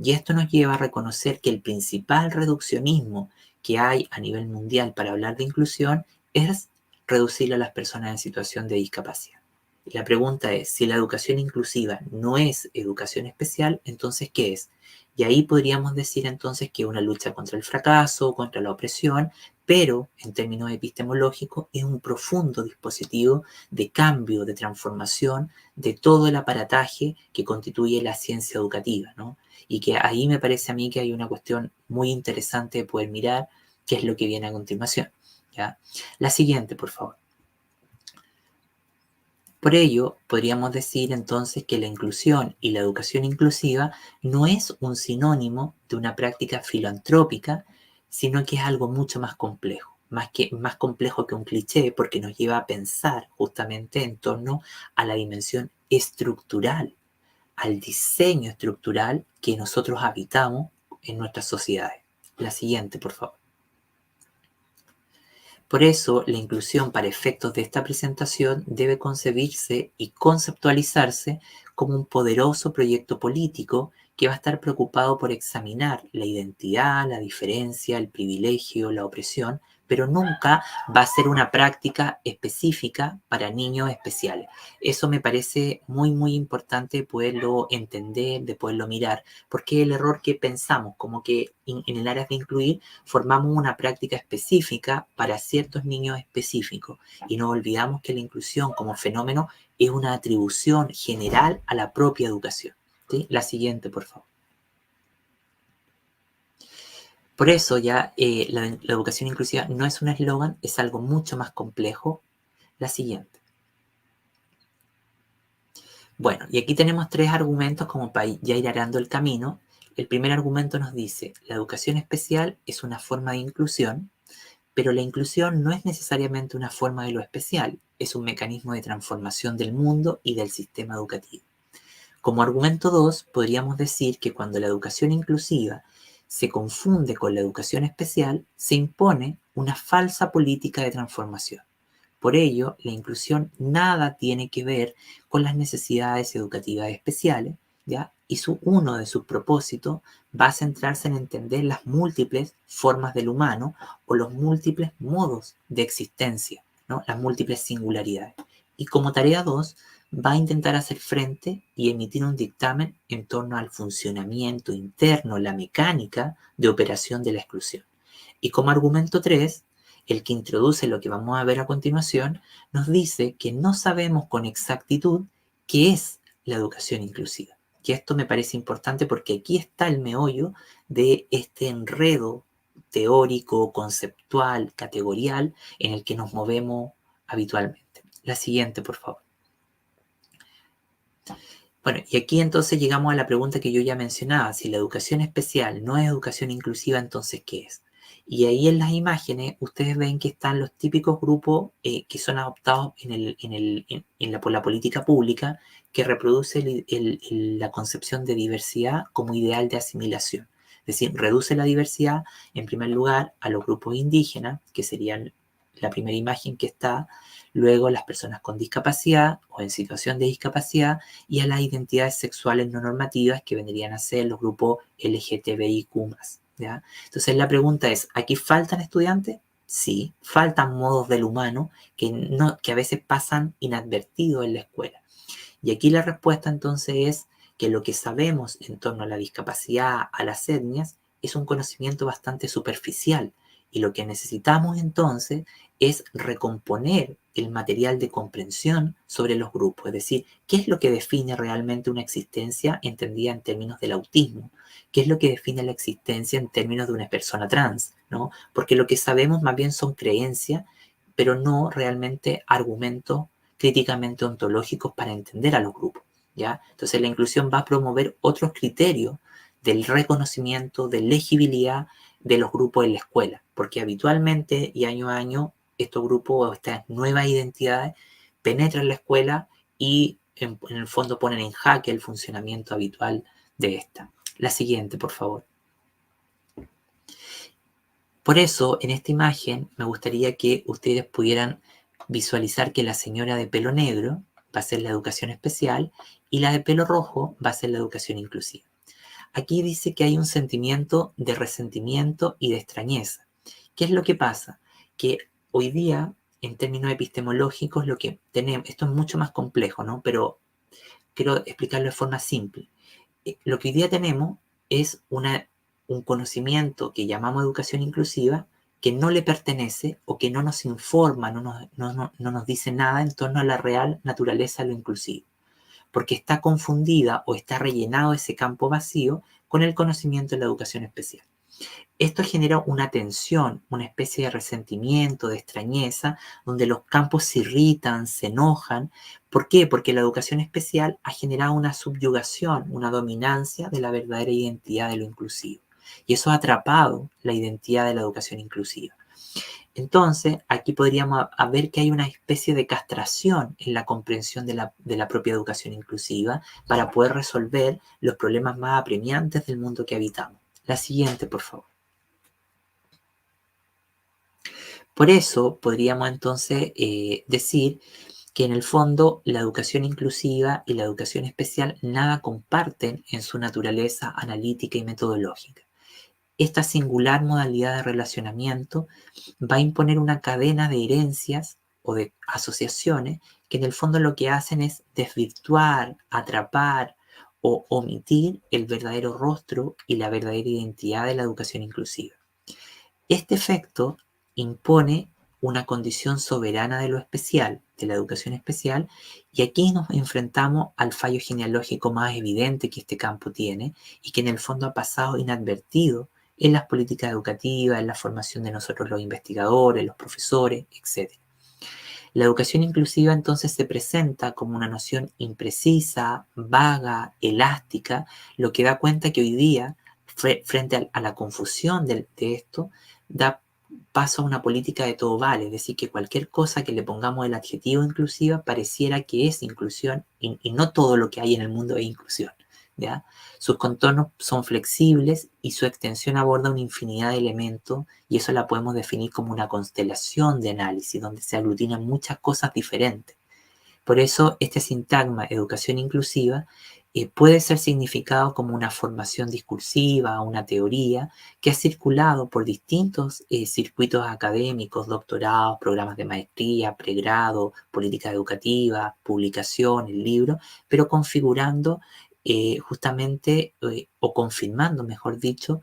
Speaker 2: Y esto nos lleva a reconocer que el principal reduccionismo que hay a nivel mundial para hablar de inclusión es reducir a las personas en situación de discapacidad. Y la pregunta es, si la educación inclusiva no es educación especial, entonces ¿qué es? Y ahí podríamos decir entonces que es una lucha contra el fracaso, contra la opresión, pero en términos epistemológicos es un profundo dispositivo de cambio, de transformación de todo el aparataje que constituye la ciencia educativa, ¿no? Y que ahí me parece a mí que hay una cuestión muy interesante de poder mirar, que es lo que viene a continuación, ¿ya? La siguiente, por favor. Por ello, podríamos decir entonces que la inclusión y la educación inclusiva no es un sinónimo de una práctica filantrópica, sino que es algo mucho más complejo, más complejo que un cliché, porque nos lleva a pensar justamente en torno a la dimensión estructural, al diseño estructural que nosotros habitamos en nuestras sociedades. La siguiente, por favor. Por eso, la inclusión para efectos de esta presentación debe concebirse y conceptualizarse como un poderoso proyecto político que va a estar preocupado por examinar la identidad, la diferencia, el privilegio, la opresión, pero nunca va a ser una práctica específica para niños especiales. Eso me parece muy, muy importante poderlo entender, de poderlo mirar, porque es el error que pensamos, como que en el área de incluir formamos una práctica específica para ciertos niños específicos y no olvidamos que la inclusión como fenómeno es una atribución general a la propia educación. ¿Sí? La siguiente, por favor. Por eso ya la educación inclusiva no es un eslogan, es algo mucho más complejo. La siguiente. Bueno, y aquí tenemos tres argumentos como para ya ir arando el camino. El primer argumento nos dice, la educación especial es una forma de inclusión, pero la inclusión no es necesariamente una forma de lo especial, es un mecanismo de transformación del mundo y del sistema educativo. Como argumento 2, podríamos decir que cuando la educación inclusiva se confunde con la educación especial, se impone una falsa política de transformación. Por ello, la inclusión nada tiene que ver con las necesidades educativas especiales, ¿ya? Y uno de sus propósitos va a centrarse en entender las múltiples formas del humano o los múltiples modos de existencia, ¿no? Las múltiples singularidades. Y como tarea 2, va a intentar hacer frente y emitir un dictamen en torno al funcionamiento interno, la mecánica de operación de la exclusión. Y como argumento 3, el que introduce lo que vamos a ver a continuación, nos dice que no sabemos con exactitud qué es la educación inclusiva. Que esto me parece importante porque aquí está el meollo de este enredo teórico, conceptual, categorial en el que nos movemos habitualmente. La siguiente, por favor. Bueno, y aquí entonces llegamos a la pregunta que yo ya mencionaba. Si la educación especial no es educación inclusiva, entonces ¿qué es? Y ahí en las imágenes ustedes ven que están los típicos grupos que son adoptados por la política pública que reproduce la concepción de diversidad como ideal de asimilación. Es decir, reduce la diversidad en primer lugar a los grupos indígenas, que serían la primera imagen que está, luego las personas con discapacidad o en situación de discapacidad, y a las identidades sexuales no normativas que vendrían a ser los grupos LGTBIQ+. ¿Ya? Entonces la pregunta es, ¿aquí faltan estudiantes? Sí, faltan modos del humano que a veces pasan inadvertidos en la escuela. Y aquí la respuesta entonces es que lo que sabemos en torno a la discapacidad, a las etnias, es un conocimiento bastante superficial. Y lo que necesitamos entonces es recomponer el material de comprensión sobre los grupos, es decir, qué es lo que define realmente una existencia entendida en términos del autismo, qué es lo que define la existencia en términos de una persona trans, ¿no? Porque lo que sabemos más bien son creencias, pero no realmente argumentos críticamente ontológicos para entender a los grupos, ¿ya? Entonces la inclusión va a promover otros criterios del reconocimiento, de legibilidad de los grupos en la escuela, porque habitualmente y año a año estos grupos o estas nuevas identidades penetran la escuela y en el fondo ponen en jaque el funcionamiento habitual de esta. La siguiente, por favor. Por eso, en esta imagen, me gustaría que ustedes pudieran visualizar que la señora de pelo negro va a ser la educación especial y la de pelo rojo va a ser la educación inclusiva. Aquí dice que hay un sentimiento de resentimiento y de extrañeza. ¿Qué es lo que pasa? Que hoy día, en términos epistemológicos, lo que tenemos, esto es mucho más complejo, ¿no? Pero quiero explicarlo de forma simple. Lo que hoy día tenemos es un conocimiento que llamamos educación inclusiva que no le pertenece o que no nos informa, no nos dice nada en torno a la real naturaleza de lo inclusivo, porque está confundida o está rellenado ese campo vacío con el conocimiento de la educación especial. Esto genera una tensión, una especie de resentimiento, de extrañeza, donde los campos se irritan, se enojan. ¿Por qué? Porque la educación especial ha generado una subyugación, una dominancia de la verdadera identidad de lo inclusivo. Y eso ha atrapado la identidad de la educación inclusiva. Entonces, aquí podríamos ver que hay una especie de castración en la comprensión de la propia educación inclusiva para poder resolver los problemas más apremiantes del mundo que habitamos. La siguiente, por favor. Por eso podríamos entonces decir que en el fondo la educación inclusiva y la educación especial nada comparten en su naturaleza analítica y metodológica. Esta singular modalidad de relacionamiento va a imponer una cadena de herencias o de asociaciones que en el fondo lo que hacen es desvirtuar, atrapar o omitir el verdadero rostro y la verdadera identidad de la educación inclusiva. Este efecto impone una condición soberana de lo especial, de la educación especial, y aquí nos enfrentamos al fallo genealógico más evidente que este campo tiene y que en el fondo ha pasado inadvertido en las políticas educativas, en la formación de nosotros los investigadores, los profesores, etc. La educación inclusiva entonces se presenta como una noción imprecisa, vaga, elástica, lo que da cuenta que hoy día, frente a la confusión de esto, da paso a una política de todo vale, es decir, que cualquier cosa que le pongamos el adjetivo inclusiva pareciera que es inclusión y no todo lo que hay en el mundo es inclusión, ¿ya? Sus contornos son flexibles y su extensión aborda una infinidad de elementos y eso la podemos definir como una constelación de análisis donde se aglutinan muchas cosas diferentes. Por eso este sintagma educación inclusiva puede ser significado como una formación discursiva, una teoría que ha circulado por distintos circuitos académicos, doctorados, programas de maestría, pregrado, política educativa, publicaciones, libros, pero configurando justamente o confirmando, mejor dicho,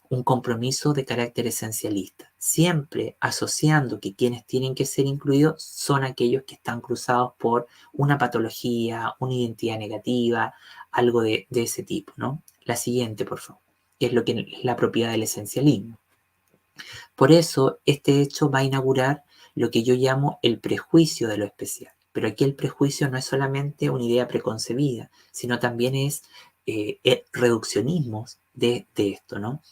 Speaker 2: un compromiso de carácter esencialista, siempre asociando que quienes tienen que ser incluidos son aquellos que están cruzados por una patología, una identidad negativa, algo de ese tipo, ¿no? La siguiente, por favor, que es lo que es la propiedad del esencialismo. Por eso, este hecho va a inaugurar lo que yo llamo el prejuicio de lo especial. Pero aquí el prejuicio no es solamente una idea preconcebida, sino también es reduccionismos de esto, ¿no?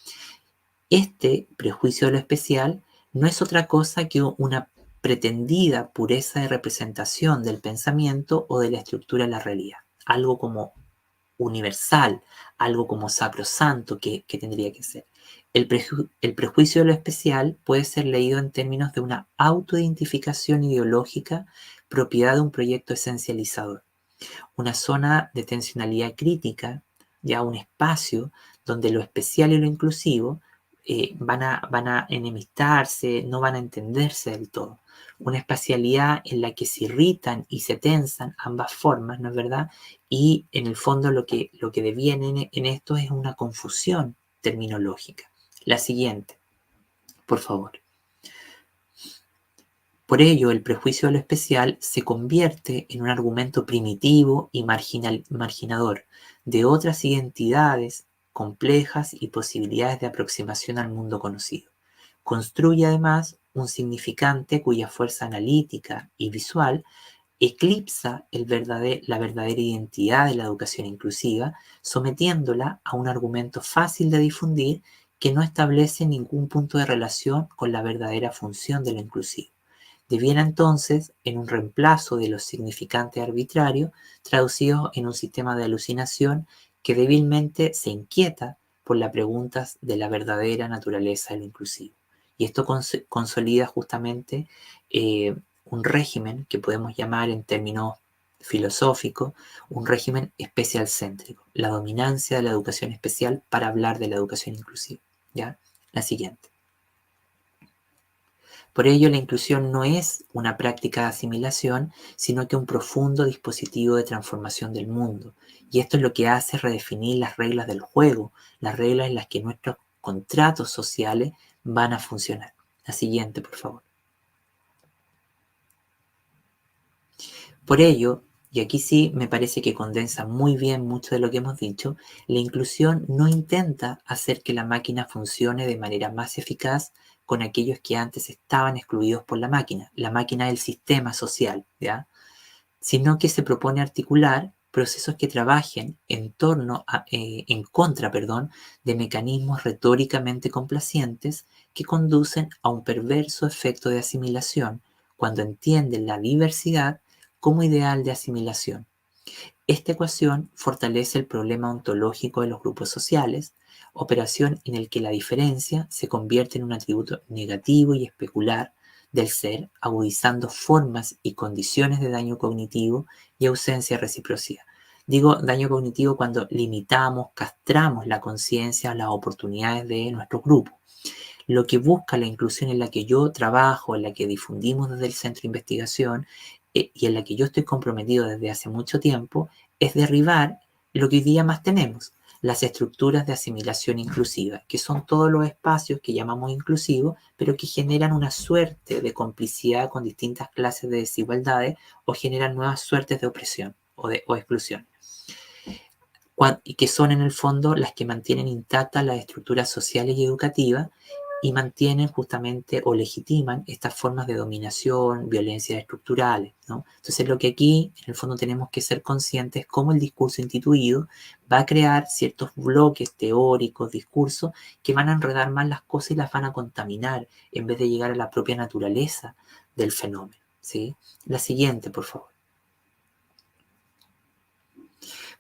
Speaker 2: Este prejuicio de lo especial no es otra cosa que una pretendida pureza de representación del pensamiento o de la estructura de la realidad. Algo como universal, algo como sacrosanto que tendría que ser. El prejuicio de lo especial puede ser leído en términos de una autoidentificación ideológica propiedad de un proyecto esencializador, una zona de tensionalidad crítica, ya un espacio donde lo especial y lo inclusivo van a enemistarse, no van a entenderse del todo. Una espacialidad en la que se irritan y se tensan ambas formas, ¿no es verdad? Y en el fondo lo que deviene en esto es una confusión terminológica. La siguiente, por favor. Por ello, el prejuicio de lo especial se convierte en un argumento primitivo y marginador de otras identidades complejas y posibilidades de aproximación al mundo conocido. Construye además un significante cuya fuerza analítica y visual eclipsa la verdadera identidad de la educación inclusiva, sometiéndola a un argumento fácil de difundir que no establece ningún punto de relación con la verdadera función de lo inclusivo. Deviene entonces en un reemplazo de los significantes arbitrarios traducidos en un sistema de alucinación que débilmente se inquieta por las preguntas de la verdadera naturaleza de lo inclusivo. Y esto consolida justamente un régimen que podemos llamar en términos filosóficos un régimen especial céntrico, la dominancia de la educación especial para hablar de la educación inclusiva. ¿Ya? La siguiente. Por ello, la inclusión no es una práctica de asimilación, sino que un profundo dispositivo de transformación del mundo. Y esto es lo que hace redefinir las reglas del juego, las reglas en las que nuestros contratos sociales van a funcionar. La siguiente, por favor. Por ello, y aquí sí me parece que condensa muy bien mucho de lo que hemos dicho, la inclusión no intenta hacer que la máquina funcione de manera más eficaz con aquellos que antes estaban excluidos por la máquina del sistema social, ¿ya? Sino que se propone articular procesos que trabajen en contra, de mecanismos retóricamente complacientes que conducen a un perverso efecto de asimilación cuando entienden la diversidad como ideal de asimilación. Esta ecuación fortalece el problema ontológico de los grupos sociales, operación en el que la diferencia se convierte en un atributo negativo y especular del ser, agudizando formas y condiciones de daño cognitivo y ausencia de reciprocidad. Digo daño cognitivo cuando limitamos, castramos la conciencia o las oportunidades de nuestro grupo. Lo que busca la inclusión en la que yo trabajo, en la que difundimos desde el centro de investigación y en la que yo estoy comprometido desde hace mucho tiempo, es derribar lo que hoy día más tenemos, las estructuras de asimilación inclusiva, que son todos los espacios que llamamos inclusivos, pero que generan una suerte de complicidad con distintas clases de desigualdades o generan nuevas suertes de opresión o exclusión, y que son en el fondo las que mantienen intactas las estructuras sociales y educativas y mantienen justamente o legitiman estas formas de dominación, violencias estructurales, ¿no? Entonces lo que aquí en el fondo tenemos que ser conscientes es cómo el discurso instituido va a crear ciertos bloques teóricos, discursos, que van a enredar más las cosas y las van a contaminar en vez de llegar a la propia naturaleza del fenómeno, ¿sí? La siguiente, por favor.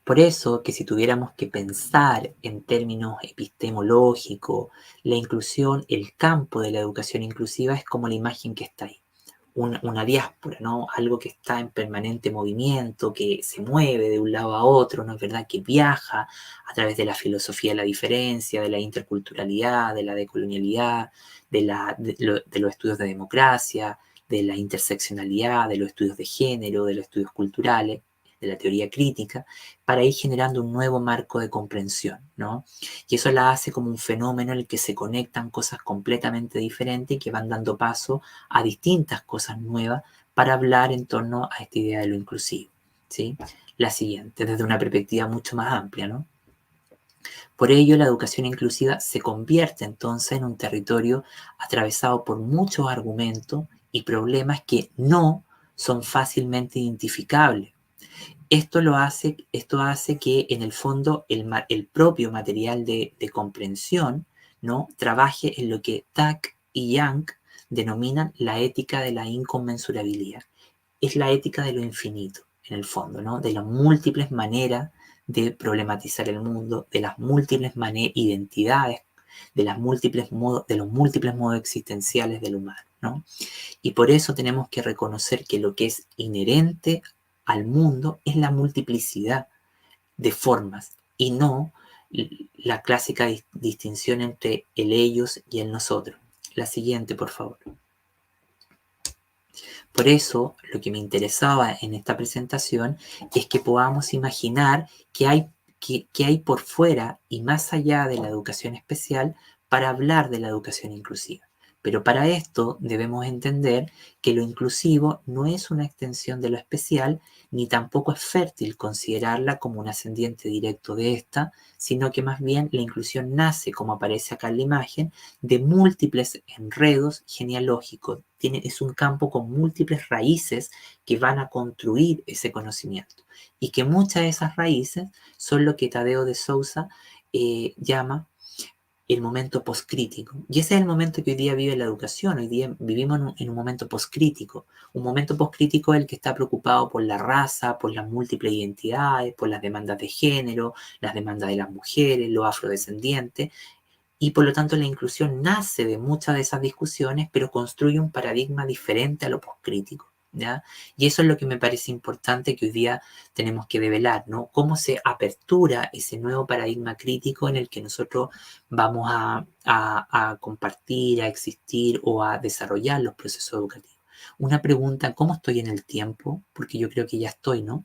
Speaker 2: Por eso que si tuviéramos que pensar en términos epistemológicos, la inclusión, el campo de la educación inclusiva es como la imagen que está ahí. una diáspora, ¿no? Algo que está en permanente movimiento, que se mueve de un lado a otro, ¿no es verdad? Que viaja a través de la filosofía de la diferencia, de la interculturalidad, de la decolonialidad, de los estudios de democracia, de la interseccionalidad, de los estudios de género, de los estudios culturales, de la teoría crítica, para ir generando un nuevo marco de comprensión, ¿no? Y eso la hace como un fenómeno en el que se conectan cosas completamente diferentes y que van dando paso a distintas cosas nuevas para hablar en torno a esta idea de lo inclusivo, ¿sí? La siguiente, desde una perspectiva mucho más amplia, ¿no? Por ello, la educación inclusiva se convierte entonces en un territorio atravesado por muchos argumentos y problemas que no son fácilmente identificables. Esto hace que en el fondo el propio material de comprensión, ¿no?, trabaje en lo que Tack y Young denominan la ética de la inconmensurabilidad. Es la ética de lo infinito, en el fondo, ¿no?, de las múltiples maneras de problematizar el mundo, de las múltiples identidades, de los múltiples modos existenciales del humano, ¿no? Y por eso tenemos que reconocer que lo que es inherente al mundo es la multiplicidad de formas y no la clásica distinción entre el ellos y el nosotros. La siguiente, por favor. Por eso, lo que me interesaba en esta presentación es que podamos imaginar que hay por fuera y más allá de la educación especial para hablar de la educación inclusiva. Pero para esto debemos entender que lo inclusivo no es una extensión de lo especial, ni tampoco es fértil considerarla como un ascendiente directo de esta, sino que más bien la inclusión nace, como aparece acá en la imagen, de múltiples enredos genealógicos. Es un campo con múltiples raíces que van a construir ese conocimiento. Y que muchas de esas raíces son lo que Tadeo de Souza llama el momento poscrítico. Y ese es el momento que hoy día vive la educación. Hoy día vivimos en un momento poscrítico. Un momento poscrítico es el que está preocupado por la raza, por las múltiples identidades, por las demandas de género, las demandas de las mujeres, los afrodescendientes. Y por lo tanto la inclusión nace de muchas de esas discusiones, pero construye un paradigma diferente a lo poscrítico, ¿ya? Y eso es lo que me parece importante que hoy día tenemos que develar, ¿no? Cómo se apertura ese nuevo paradigma crítico en el que nosotros vamos a compartir, a existir o a desarrollar los procesos educativos. Una pregunta, ¿cómo estoy en el tiempo? Porque yo creo que ya estoy, ¿no?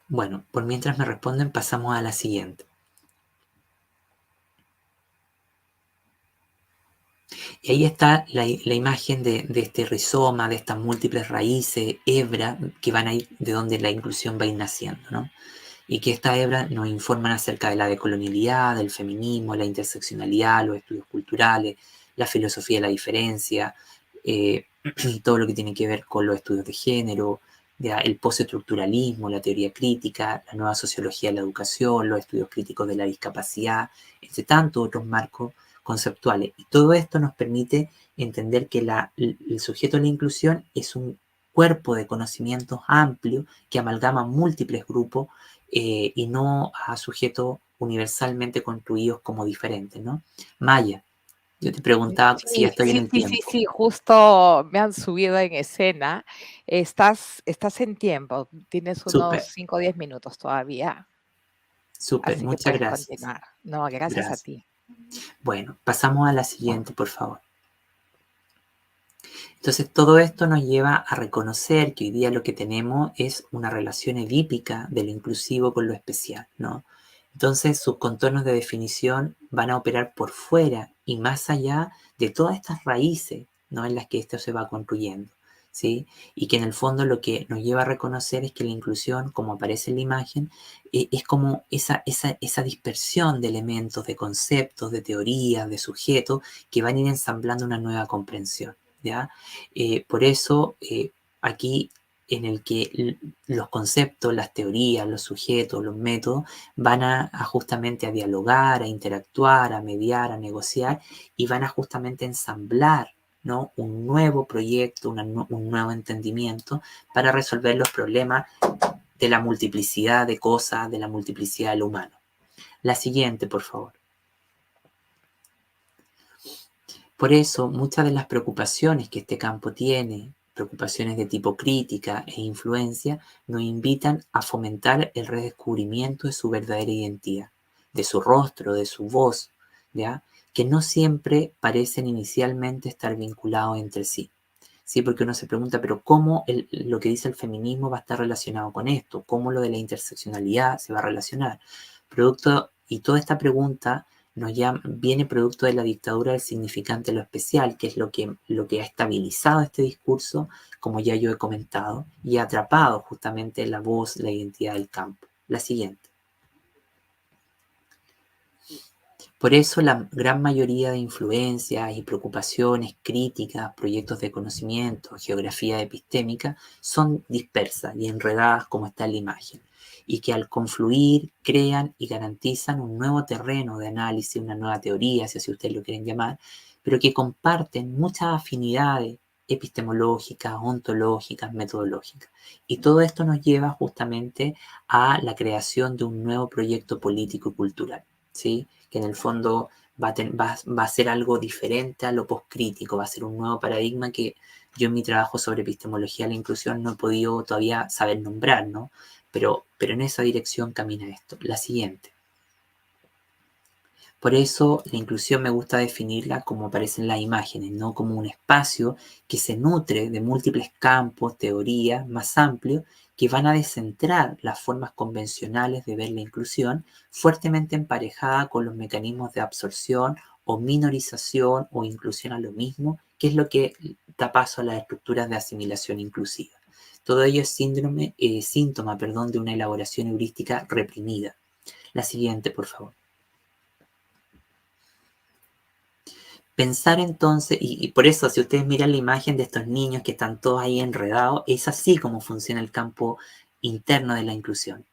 Speaker 2: Bueno, por mientras me responden, pasamos a la siguiente. Y ahí está la imagen de este rizoma, de estas múltiples raíces, hebra, que van a ir de donde la inclusión va a ir naciendo, ¿no? Y que estas hebras nos informan acerca de la decolonialidad, del feminismo, la interseccionalidad, los estudios culturales, la filosofía de la diferencia, eh, todo lo que tiene que ver con los estudios de género, el postestructuralismo, la teoría crítica, la nueva sociología de la educación, los estudios críticos de la discapacidad, entre tantos otros marcos conceptuales. Y todo esto nos permite entender que el sujeto de la inclusión es un cuerpo de conocimientos amplio que amalgama múltiples grupos y no a sujetos universalmente construidos como diferentes, ¿no? Maya, yo te preguntaba si ya
Speaker 1: Sí,
Speaker 2: estoy en
Speaker 1: sí,
Speaker 2: el
Speaker 1: sí, sí,
Speaker 2: tiempo.
Speaker 1: sí, justo me han subido en escena. Estás en tiempo, tienes unos
Speaker 2: Súper,
Speaker 1: 5 o 10 minutos todavía,
Speaker 2: súper,
Speaker 1: así que
Speaker 2: muchas
Speaker 1: puedes
Speaker 2: gracias.
Speaker 1: continuar. No, gracias a
Speaker 2: Gracias.
Speaker 1: ti.
Speaker 2: Bueno, pasamos a la siguiente, por favor. Entonces, todo esto nos lleva a reconocer que hoy día lo que tenemos es una relación edípica de lo inclusivo con lo especial, ¿no? Entonces, sus contornos de definición van a operar por fuera y más allá de todas estas raíces, ¿no?, en las que esto se va construyendo, ¿sí? Y que en el fondo lo que nos lleva a reconocer es que la inclusión, como aparece en la imagen, es como esa dispersión de elementos, de conceptos, de teorías, de sujetos, que van a ir ensamblando una nueva comprensión, ¿ya? Por eso, aquí en el que los conceptos, las teorías, los sujetos, los métodos van a justamente a dialogar, a interactuar, a mediar, a negociar y van a justamente ensamblar, ¿no?, un nuevo proyecto, un nuevo entendimiento para resolver los problemas de la multiplicidad de cosas, de la multiplicidad de lo humano. La siguiente, por favor. Por eso, muchas de las preocupaciones que este campo tiene, preocupaciones de tipo crítica e influencia, nos invitan a fomentar el redescubrimiento de su verdadera identidad, de su rostro, de su voz, ¿ya? Que no siempre parecen inicialmente estar vinculados entre sí. Sí, porque uno se pregunta, pero ¿cómo lo que dice el feminismo va a estar relacionado con esto? ¿Cómo lo de la interseccionalidad se va a relacionar? Y toda esta pregunta viene producto de la dictadura del significante lo especial, que es lo que ha estabilizado este discurso, como ya yo he comentado, y ha atrapado justamente la voz, la identidad del campo. La siguiente. Por eso la gran mayoría de influencias y preocupaciones, críticas, proyectos de conocimiento, geografía epistémica, son dispersas y enredadas como está en la imagen, y que al confluir crean y garantizan un nuevo terreno de análisis, una nueva teoría, si así ustedes lo quieren llamar, pero que comparten muchas afinidades epistemológicas, ontológicas, metodológicas. Y todo esto nos lleva justamente a la creación de un nuevo proyecto político y cultural, ¿sí? Que en el fondo va a ser algo diferente a lo poscrítico, va a ser un nuevo paradigma que yo en mi trabajo sobre epistemología de la inclusión no he podido todavía saber nombrar, ¿no? Pero en esa dirección camina esto. La siguiente. Por eso la inclusión me gusta definirla como aparecen las imágenes, no como un espacio que se nutre de múltiples campos, teorías más amplios que van a descentrar las formas convencionales de ver la inclusión, fuertemente emparejada con los mecanismos de absorción o minorización o inclusión a lo mismo, que es lo que da paso a las estructuras de asimilación inclusiva. Todo ello es síntoma de una elaboración heurística reprimida. La siguiente, por favor. Pensar entonces, y por eso si ustedes miran la imagen de estos niños que están todos ahí enredados, es así como funciona el campo interno de la inclusión.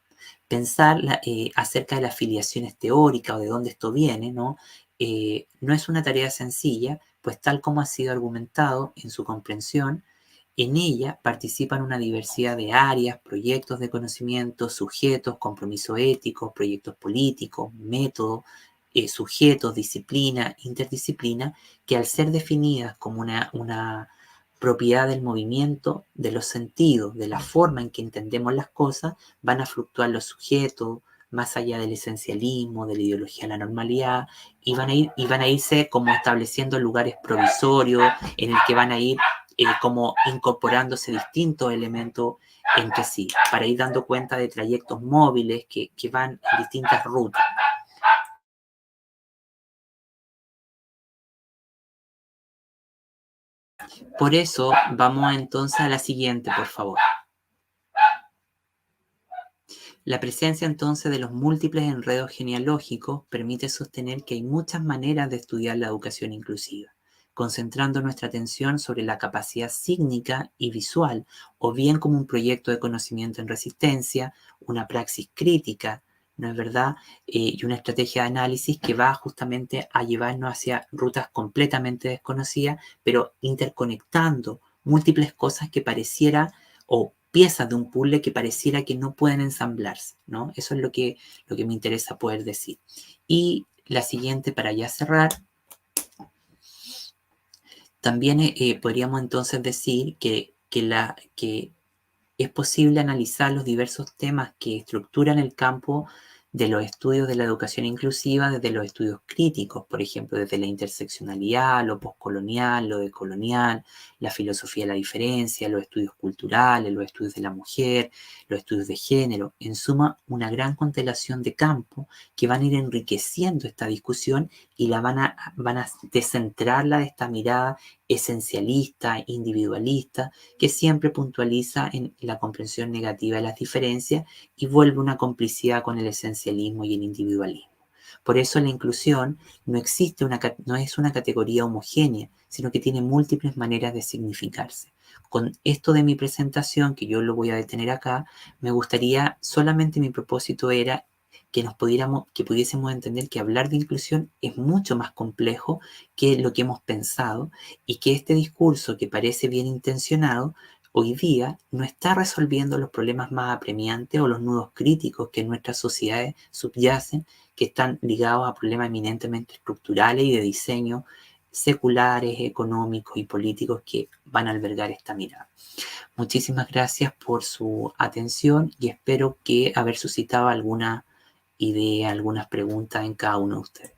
Speaker 2: Pensar acerca de las filiaciones teóricas o de dónde esto viene, ¿no? No es una tarea sencilla, pues tal como ha sido argumentado en su comprensión, en ella participan una diversidad de áreas, proyectos de conocimiento, sujetos, compromiso ético, proyectos políticos, métodos, sujetos, disciplina, interdisciplina, que al ser definidas como una propiedad del movimiento, de los sentidos, de la forma en que entendemos las cosas, van a fluctuar los sujetos, más allá del esencialismo, de la ideología de la normalidad, y van a irse como estableciendo lugares provisorios en el que van a ir como incorporándose distintos elementos entre sí, para ir dando cuenta de trayectos móviles que van en distintas rutas. Por eso vamos entonces a la siguiente, por favor. La presencia entonces de los múltiples enredos genealógicos permite sostener que hay muchas maneras de estudiar la educación inclusiva, concentrando nuestra atención sobre la capacidad sígnica y visual, o bien como un proyecto de conocimiento en resistencia, una praxis crítica, ¿no es verdad? Y una estrategia de análisis que va justamente a llevarnos hacia rutas completamente desconocidas, pero interconectando múltiples cosas que pareciera o piezas de un puzzle que pareciera que no pueden ensamblarse, ¿no? Eso es lo que me interesa poder decir. Y la siguiente, para ya cerrar, también podríamos entonces decir que es posible analizar los diversos temas que estructuran el campo de los estudios de la educación inclusiva desde los estudios críticos, por ejemplo, desde la interseccionalidad, lo postcolonial, lo decolonial, la filosofía de la diferencia, los estudios culturales, los estudios de la mujer, los estudios de género. En suma, una gran constelación de campos que van a ir enriqueciendo esta discusión y van a descentrarla de esta mirada esencialista, individualista, que siempre puntualiza en la comprensión negativa de las diferencias y vuelve una complicidad con el esencialismo y el individualismo. Por eso la inclusión no es una categoría homogénea, sino que tiene múltiples maneras de significarse. Con esto de mi presentación, que yo lo voy a detener acá, me gustaría, solamente mi propósito era que pudiésemos entender que hablar de inclusión es mucho más complejo que lo que hemos pensado, y que este discurso, que parece bien intencionado, hoy día no está resolviendo los problemas más apremiantes o los nudos críticos que en nuestras sociedades subyacen, que están ligados a problemas eminentemente estructurales y de diseño seculares, económicos y políticos que van a albergar esta mirada. Muchísimas gracias por su atención y espero que haber suscitado alguna idea, algunas preguntas en cada uno de ustedes.